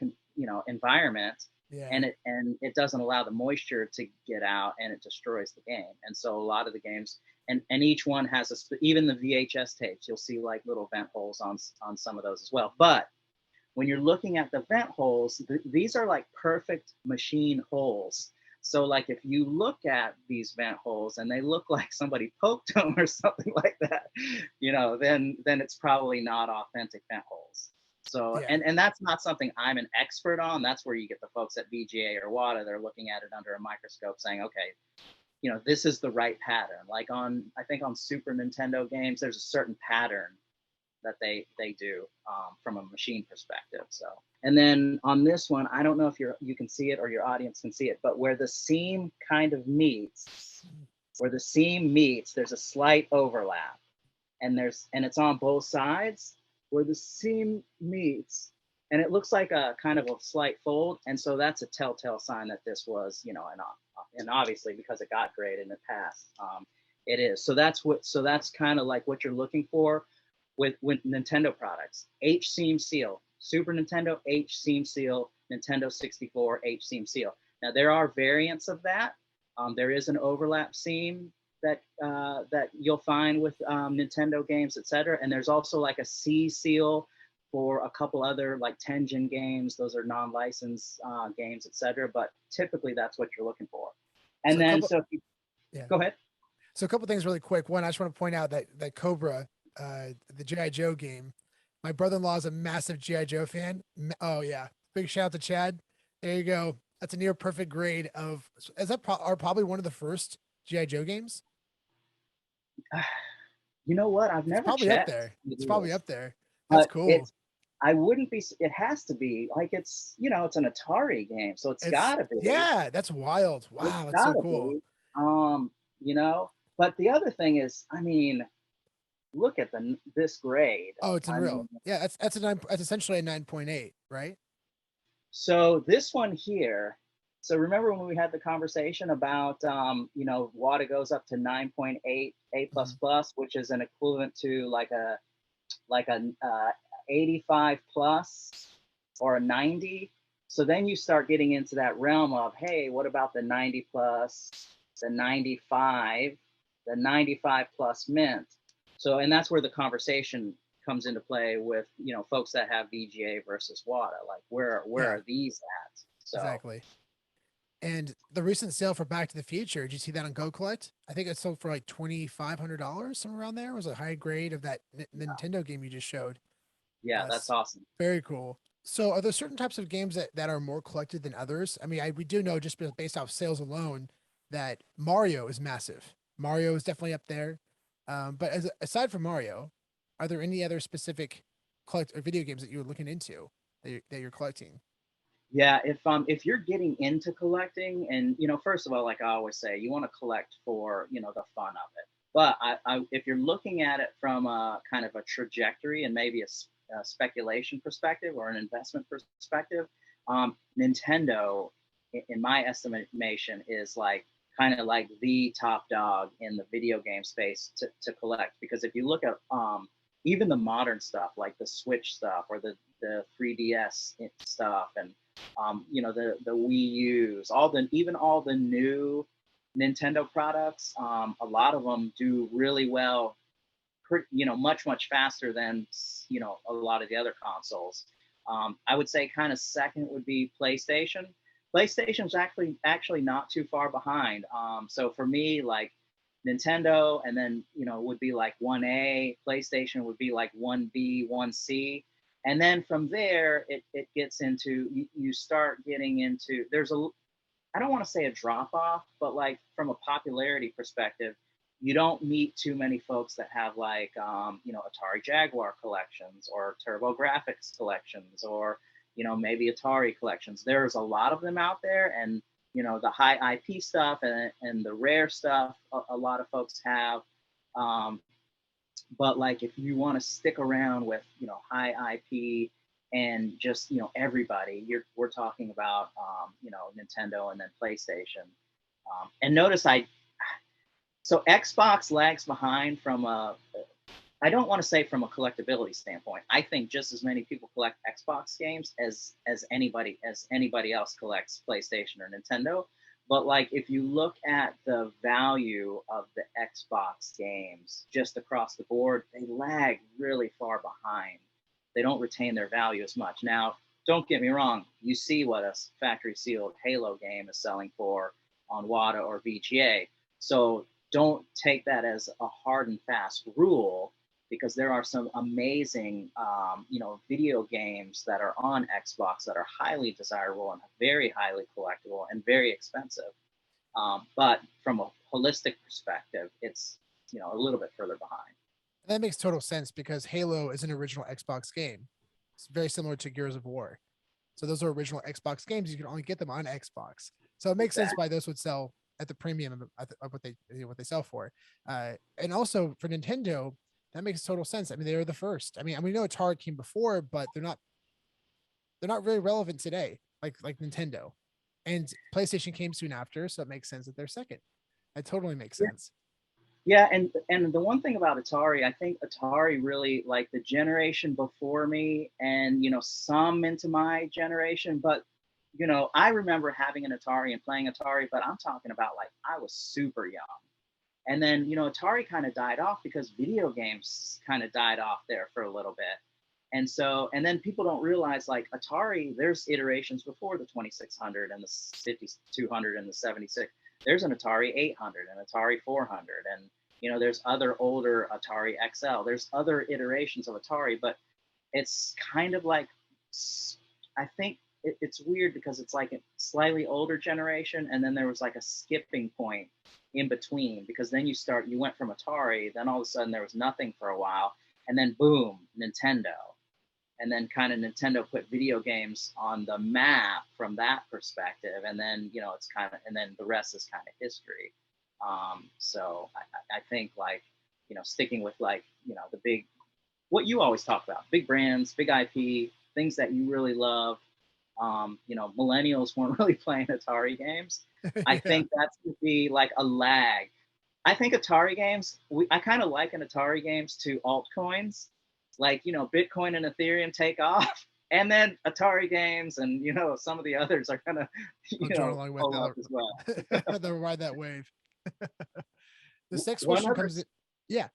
[SPEAKER 5] environment.
[SPEAKER 2] Yeah.
[SPEAKER 5] And it doesn't allow the moisture to get out, and it destroys the game. And so a lot of the games, and each one has even the VHS tapes, you'll see like little vent holes on some of those as well. But when you're looking at the vent holes, these are like perfect machine holes. So like if you look at these vent holes and they look like somebody poked them or something like that, you know, then it's probably not authentic vent holes. So,
[SPEAKER 2] Yeah.
[SPEAKER 5] and that's not something I'm an expert on. That's where you get the folks at VGA or WADA. They're looking at it under a microscope saying, okay, you know, this is the right pattern. Like I think on Super Nintendo games, there's a certain pattern that they do from a machine perspective. So, and then on this one, I don't know if you can see it or your audience can see it, but where the seam kind of meets, there's a slight overlap, and it's on both sides. Where the seam meets, and it looks like a kind of a slight fold, and so that's a telltale sign that this was, you know, and obviously because it got graded and it passed, it is. So that's kind of like what you're looking for with Nintendo products. H seam seal, Super Nintendo H seam seal, Nintendo 64 H seam seal. Now there are variants of that. There is an overlap seam that you'll find with Nintendo games, etc. And there's also like a C seal for a couple other like Tengen games. Those are non-licensed games, etc. But typically that's what you're looking for. And go ahead.
[SPEAKER 2] So a couple things really quick. One, I just want to point out that Cobra, the G.I. Joe game, my brother-in-law is a massive G.I. Joe fan. Oh yeah. Big shout out to Chad. There you go. That's a near perfect grade of, are probably one of the first G.I. Joe games.
[SPEAKER 5] You know what? I've
[SPEAKER 2] It's
[SPEAKER 5] never
[SPEAKER 2] probably
[SPEAKER 5] checked.
[SPEAKER 2] up there. It's probably up there. That's cool.
[SPEAKER 5] I wouldn't be. It has to be like it's, you know, it's an Atari game, so it's gotta be.
[SPEAKER 2] Yeah, that's wild. Wow, that's so cool.
[SPEAKER 5] Be. You know, but the other thing is, I mean, look at this grade.
[SPEAKER 2] Oh, it's unreal. Yeah, that's essentially a 9.8, right?
[SPEAKER 5] So this one here. So remember when we had the conversation about, you know, WADA goes up to 9.8 A++, which is an equivalent to like a 85 plus or a 90. So then you start getting into that realm of, hey, what about the 90 plus, the 95, the 95 plus mint? So, and that's where the conversation comes into play with, you know, folks that have VGA versus WADA. Like, where are these at? So,
[SPEAKER 2] Exactly. And the recent sale for Back to the Future, did you see that on Go Collect? I think it sold for like $2,500, somewhere around there. It was a high grade of that Nintendo game you just showed.
[SPEAKER 5] yeah, that's awesome.
[SPEAKER 2] Very cool. So are there certain types of games that are more collected than others? I mean, we do know just based off sales alone that Mario is massive. Mario is definitely up there. But aside from Mario, are there any other specific video games that you're looking into that you're collecting?
[SPEAKER 5] Yeah, if you're getting into collecting, and you know, first of all, like I always say, you want to collect for, you know, the fun of it. But if you're looking at it from a kind of a trajectory and maybe a speculation perspective or an investment perspective, Nintendo, in my estimation, is like kind of like the top dog in the video game space to collect. Because if you look at even the modern stuff like the Switch stuff or the 3DS stuff, and you know, the Wii U's, even all the new Nintendo products, a lot of them do really well, you know, much faster than, you know, a lot of the other consoles. I would say kind of second would be PlayStation. PlayStation's actually not too far behind. So for me, like Nintendo, and then, you know, would be like 1A, PlayStation would be like 1B, 1C. And then from there, it gets into, you start getting into, I don't want to say a drop off, but like from a popularity perspective, you don't meet too many folks that have like, you know, Atari Jaguar collections or TurboGrafx collections, or, you know, maybe Atari collections. There's a lot of them out there, and, you know, the high IP stuff and the rare stuff, a lot of folks have. But like, if you want to stick around with, you know, high IP and just, you know, everybody, we're talking about, you know, Nintendo and then PlayStation. And notice so Xbox lags behind from I don't want to say from a collectability standpoint. I think just as many people collect Xbox games as anybody else collects PlayStation or Nintendo. But like, if you look at the value of the Xbox games just across the board, they lag really far behind. They don't retain their value as much. Now, don't get me wrong. You see what a factory sealed Halo game is selling for on WADA or VGA. So don't take that as a hard and fast rule, because there are some amazing, you know, video games that are on Xbox that are highly desirable and very highly collectible and very expensive. But from a holistic perspective, it's, you know, a little bit further behind.
[SPEAKER 2] That makes total sense because Halo is an original Xbox game. It's very similar to Gears of War. So those are original Xbox games. You can only get them on Xbox. So it makes sense why those would sell at the premium of what they sell for. And also for Nintendo, that makes total sense. I mean, they were the first. I mean, we know Atari came before, but they're not really relevant today, like Nintendo. And PlayStation came soon after, so it makes sense that they're second. That totally makes sense.
[SPEAKER 5] Yeah, and the one thing about Atari, I think Atari really, like the generation before me, and, you know, some into my generation, but, you know, I remember having an Atari and playing Atari, but I'm talking about like I was super young. And then, you know, Atari kind of died off because video games kind of died off there for a little bit. And so, and then people don't realize, like, Atari, there's iterations before the 2600 and the 5200 and the 76. There's an Atari 800 and Atari 400. And, you know, there's other older Atari XL. There's other iterations of Atari, but it's kind of like, I think it's weird because it's like a slightly older generation. And then there was like a skipping point in between, because then you went from Atari, then all of a sudden there was nothing for a while, and then boom, Nintendo. And then kind of Nintendo put video games on the map from that perspective. And then, you know, it's kind of, and then the rest is kind of history. So I think, like, you know, sticking with, like, you know, the big, what you always talk about, big brands, big IP, things that you really love. You know, millennials weren't really playing Atari games. I think that's going to be like a lag. I think Atari games, I kind of liken Atari games to altcoins. like, you know, Bitcoin and Ethereum take off, and then Atari games and, you know, some of the others are gonna, you
[SPEAKER 2] Join
[SPEAKER 5] know,
[SPEAKER 2] along with
[SPEAKER 5] pull up as well.
[SPEAKER 2] they'll ride that wave. This next
[SPEAKER 5] One
[SPEAKER 2] question
[SPEAKER 5] other
[SPEAKER 2] comes in. Yeah.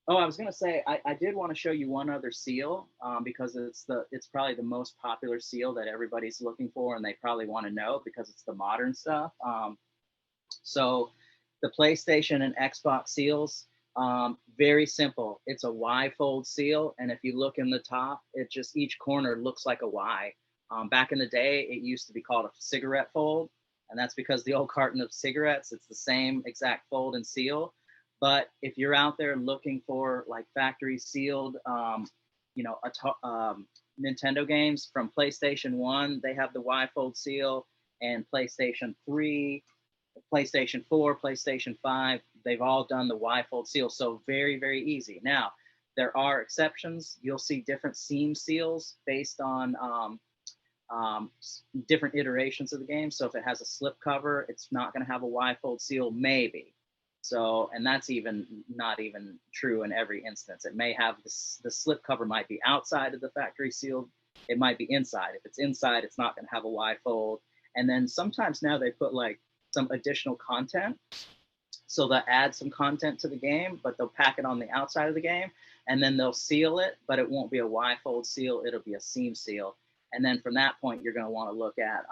[SPEAKER 5] Oh, I was gonna say I did want to show you one other seal, because it's probably the most popular seal that everybody's looking for, and they probably want to know because it's the modern stuff. So the PlayStation and Xbox seals, very simple. It's a Y fold seal, and if you look in the top, it just each corner looks like a Y. Back in the day, it used to be called a cigarette fold, and that's because the old carton of cigarettes, it's the same exact fold and seal. But if you're out there looking for like factory sealed, you know, Nintendo games from PlayStation 1, they have the Y fold seal, and PlayStation 3, PlayStation 4, PlayStation 5, they've all done the Y fold seal. So very, very easy. Now, there are exceptions. You'll see different seam seals based on different iterations of the game. So if it has a slip cover, it's not going to have a Y fold seal, maybe. So, and that's not even true in every instance. It may have the slip cover might be outside of the factory sealed. It might be inside. If it's inside, it's not going to have a Y fold. And then sometimes now they put like some additional content. So they'll add some content to the game, but they'll pack it on the outside of the game, and then they'll seal it, but it won't be a Y fold seal. It'll be a seam seal. And then from that point, you're going to want to look at,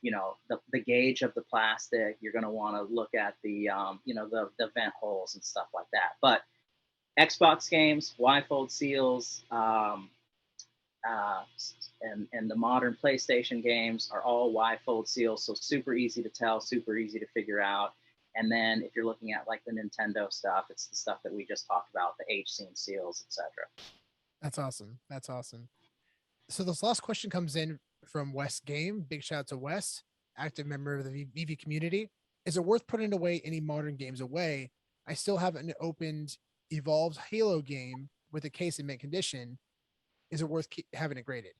[SPEAKER 5] you know, the gauge of the plastic. You're going to want to look at the, you know, the vent holes and stuff like that. But Xbox games, Y fold seals, and the modern PlayStation games are all Y fold seals. So super easy to tell, super easy to figure out. And then if you're looking at like the Nintendo stuff, it's the stuff that we just talked about, the H seam seals, etc.
[SPEAKER 2] That's awesome. That's awesome. So this last question comes in from West Game. Big shout out to Wes, active member of the VeVe community. Is it worth putting away any modern games away? I still haven't opened Evolved Halo game with a case in mint condition. Is it worth having it graded?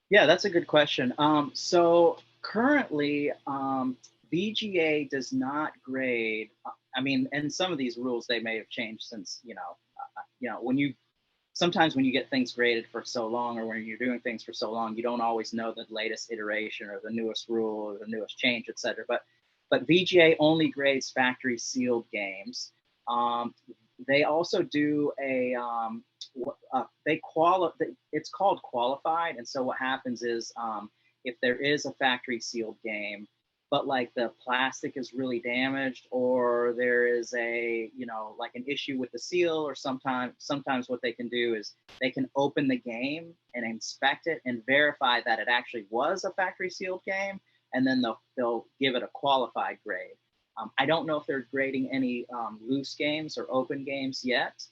[SPEAKER 5] Yeah, that's a good question. So currently, VGA does not grade. I mean, and some of these rules they may have changed since, you know, sometimes when you get things graded for so long, or when you're doing things for so long, you don't always know the latest iteration or the newest rule or the newest change, etc. But VGA only grades factory sealed games. They also do it's called qualified. And so what happens is, if there is a factory sealed game, but like the plastic is really damaged, or there is a, you know, like an issue with the seal, or sometimes what they can do is they can open the game and inspect it and verify that it actually was a factory sealed game, and then they'll give it a qualified grade. I don't know if they're grading any loose games or open games yet.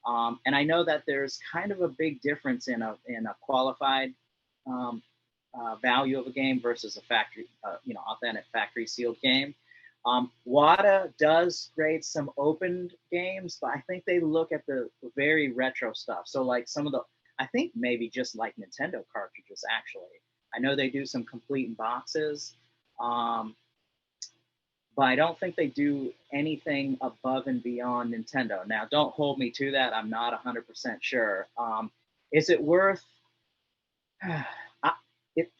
[SPEAKER 5] And I know that there's kind of a big difference in a qualified value of a game versus a factory, you know, authentic factory sealed game. WADA does grade some opened games, but I think they look at the very retro stuff. So like some of the, I think maybe just like Nintendo cartridges, actually. I know they do some complete in boxes, but I don't think they do anything above and beyond Nintendo. Now, don't hold me to that. I'm not 100% sure. Is it worth...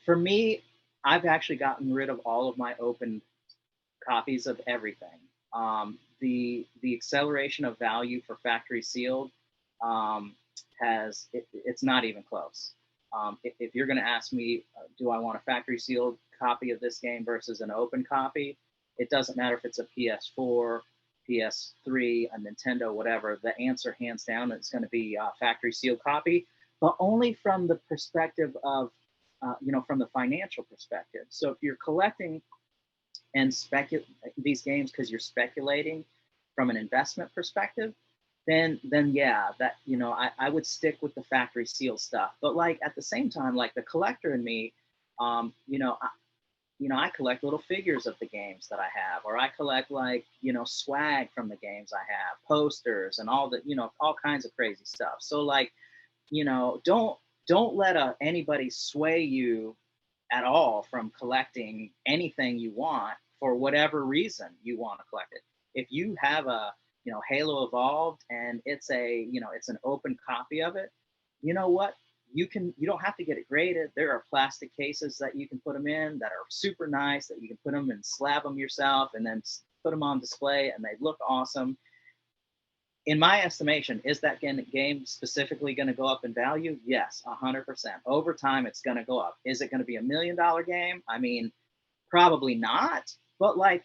[SPEAKER 5] for me, I've actually gotten rid of all of my open copies of everything. The acceleration of value for factory sealed it's not even close. If you're going to ask me, do I want a factory sealed copy of this game versus an open copy, it doesn't matter if it's a PS4, PS3, a Nintendo, whatever. The answer, hands down, is going to be a factory sealed copy, but only from the perspective of, you know, from the financial perspective. So if you're collecting and these games because you're speculating from an investment perspective, then yeah, that, you know, I would stick with the factory seal stuff. But like at the same time, like the collector in me, I collect little figures of the games that I have, or I collect like, you know, swag from the games I have, posters and all the, you know, all kinds of crazy stuff. So like, you know, don't let anybody sway you at all from collecting anything you want for whatever reason you want to collect it. If you have a Halo Evolved, and it's it's an open copy of it. You know what? You don't have to get it graded. There are plastic cases that you can put them in that are super nice, that you can put them and slab them yourself and then put them on display, and they look awesome. In my estimation, is that game specifically going to go up in value? Yes, 100%. Over time, it's going to go up. Is it going to be $1 million game? I mean, probably not, but like,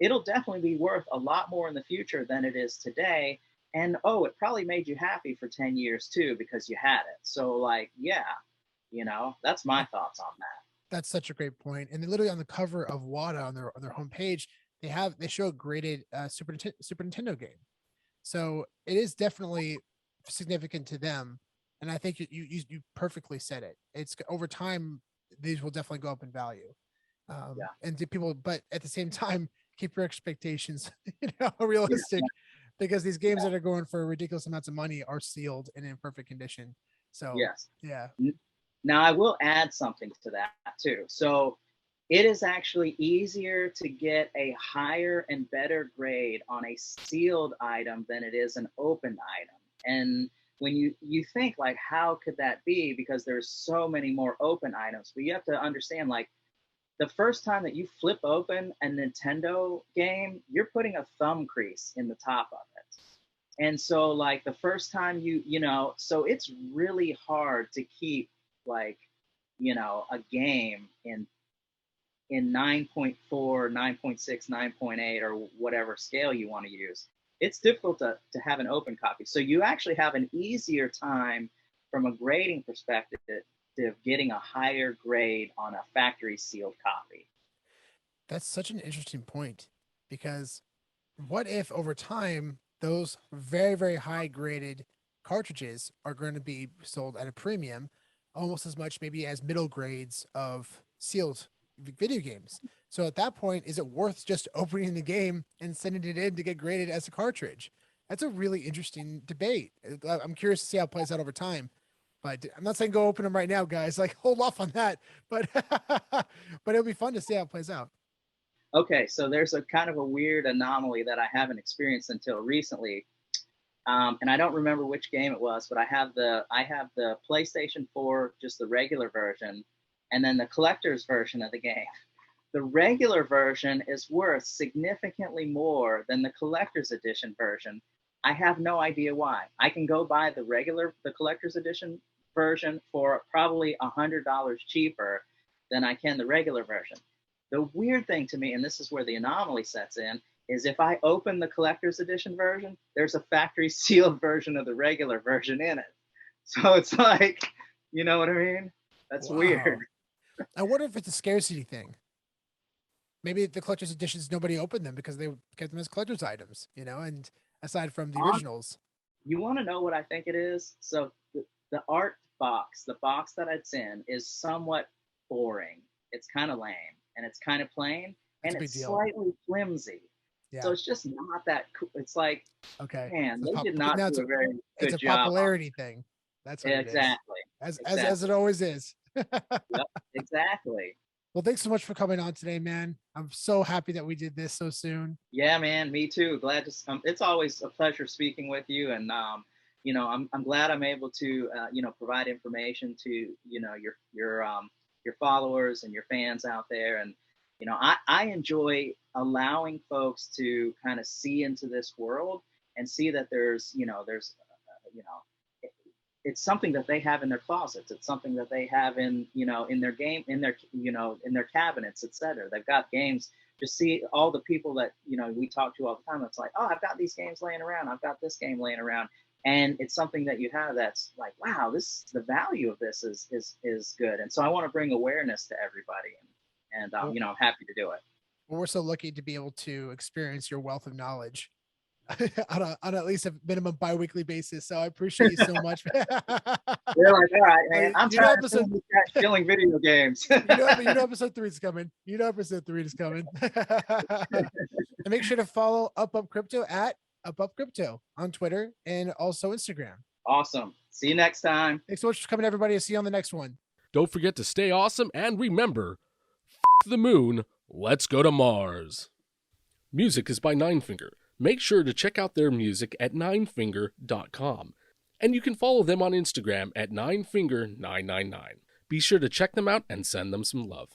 [SPEAKER 5] it'll definitely be worth a lot more in the future than it is today. And it probably made you happy for 10 years too, because you had it. So like, yeah, that's my thoughts on that.
[SPEAKER 2] That's such a great point. And they literally on the cover of WADA on their homepage, they show a graded Super Nintendo game. So it is definitely significant to them. And I think you perfectly said it. It's over time, these will definitely go up in value. And to people, but at the same time, keep your expectations, realistic, because these games that are going for ridiculous amounts of money are sealed and in perfect condition. So
[SPEAKER 5] yes.
[SPEAKER 2] Yeah.
[SPEAKER 5] Now I will add something to that too. So it is actually easier to get a higher and better grade on a sealed item than it is an open item. And when you think like, how could that be? Because there's so many more open items, but you have to understand, like, the first time that you flip open a Nintendo game, you're putting a thumb crease in the top of it. And so like the first time so it's really hard to keep like, a game in 9.4, 9.6, 9.8, or whatever scale you want to use. It's difficult to have an open copy. So you actually have an easier time from a grading perspective of getting a higher grade on a factory sealed copy.
[SPEAKER 2] That's such an interesting point, because what if over time those very, very high graded cartridges are going to be sold at a premium, almost as much maybe as middle grades of sealed video games? So at that point, is it worth just opening the game and sending it in to get graded as a cartridge? That's a really interesting debate. I'm curious to see how it plays out over time. But I'm not saying go open them right now, guys. Like, hold off on that. But but it'll be fun to see how it plays out.
[SPEAKER 5] Okay, so there's a kind of a weird anomaly that I haven't experienced until recently, and I don't remember which game it was, but I have the PlayStation 4, just the regular version, and then the collector's version of the game. The regular version is worth significantly more than the collector's edition version. I have no idea why. I can go buy the collector's edition version for probably $100 cheaper than I can the regular version. The weird thing to me, and this is where the anomaly sets in, is if I open the collector's edition version, there's a factory sealed version of the regular version in it. So it's like, you know what I mean? That's weird.
[SPEAKER 2] I wonder if it's a scarcity thing. Maybe the collector's editions, nobody opened them because they kept them as collector's items, and aside from the originals.
[SPEAKER 5] You want to know what I think it is? So the art box, the box that it's in, is somewhat boring. It's kind of lame, and it's kind of plain, and it's slightly flimsy. Yeah. So it's just not that cool. It's like, okay, man, they did not do a very good job.
[SPEAKER 2] It's a popularity thing. That's what
[SPEAKER 5] exactly.
[SPEAKER 2] It is. As it always is.
[SPEAKER 5] Yep, exactly.
[SPEAKER 2] Well, thanks so much for coming on today, man. I'm so happy that we did this so soon.
[SPEAKER 5] Yeah, man, me too. Glad to. It's always a pleasure speaking with you, and I'm glad I'm able to provide information to your followers and your fans out there, and I enjoy allowing folks to kind of see into this world and see that there's it's something that they have in their closets. It's something that they have in their game, in their cabinets, etc. They've got games. Just see all the people that we talk to all the time. It's like, oh, I've got these games laying around. I've got this game laying around, and it's something that you have that's like, wow, the value of this is good. And so I want to bring awareness to everybody, and I'm happy to do it.
[SPEAKER 2] Well, we're so lucky to be able to experience your wealth of knowledge on at least a minimum bi-weekly basis. So I appreciate you so much.
[SPEAKER 5] You're like, all right, man. I'm tired of killing video games.
[SPEAKER 2] Episode 3 is coming. Episode 3 is coming. And make sure to follow UpUpCrypto at UpUpCrypto on Twitter and also Instagram.
[SPEAKER 5] Awesome. See you next time.
[SPEAKER 2] Thanks so much for coming, everybody. I'll see you on the next one.
[SPEAKER 1] Don't forget to stay awesome, and remember, the moon, let's go to Mars. Music is by NineFinger. make sure to check out their music at NineFinger.com. And you can follow them on Instagram at NineFinger999. Be sure to check them out and send them some love.